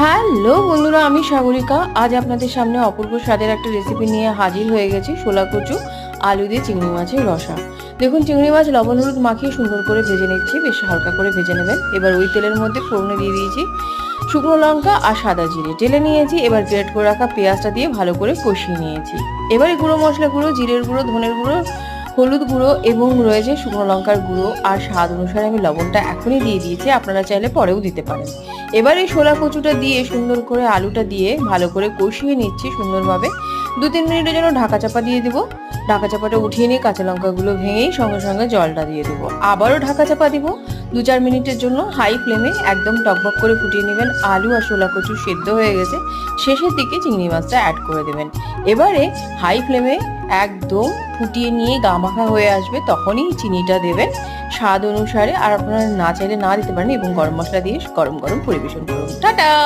Hello বন্ধুরা, আমি সাগরিকা। আজ আপনাদের সামনে অপূর্ব স্বাদের একটা রেসিপি নিয়ে হাজির হয়ে গেছি। শোলা কচু আলু দিয়ে চিংড়ি মাছের রসা। দেখুন, চিংড়ি মাছ লবণ হলুদ মাখিয়ে সুন্দর করে ভেজে নিচ্ছি, বেশ হালকা করে ভেজে নেবেন। এবার ওই তেলের মধ্যে ফোড়নে দিয়ে দিয়েছি শুকনো লঙ্কা আর সাদা জিরে ঢেলে নিয়েছি। এবার গ্রেট করে রাখা পেঁয়াজটা দিয়ে ভালো করে কষিয়ে নিয়েছি। এবারে গুঁড়ো মশলা গুঁড়ো, জিরের গুঁড়ো, ধনের গুঁড়ো, হলুদ গুঁড়ো এবং রয়েছে শুকনো লঙ্কার গুঁড়ো আর স্বাদ অনুসারে আমি লবণটা এখনই দিয়ে দিয়েছি, আপনারা চাইলে পরেও দিতে পারেন। এবার এই শোলা কচুটা দিয়ে সুন্দর করে আলুটা দিয়ে ভালো করে কষিয়ে নিচ্ছি সুন্দরভাবে। 2-3 মিনিটের জন্য ঢাকা চাপা দিয়ে দিব। ঢাকা চাপাটা উঠিয়ে নিয়ে কাঁচা লঙ্কাগুলো ভেঙেই সঙ্গে সঙ্গে জলটা দিয়ে দেবো। আবারও ঢাকা চাপা দিব 2-4 মিনিটের জন্য। হাই ফ্লেমে একদম টকবক করে ফুটিয়ে নেবেন। আলু আর শোলা কচু সেদ্ধ হয়ে গেছে, শেষের দিকে চিংড়ি মাছটা অ্যাড করে দেবেন। এবারে হাই ফ্লেমে একদম ফুটিয়ে নিয়ে গামাখা হয়ে আসবে, তখনই চিনিটা দেবেন স্বাদ অনুসারে। আর আপনারা না চাইলে না দিতে পারেন এবং গরম মশলা দিয়ে গরম গরম পরিবেশন করুন। টাটা।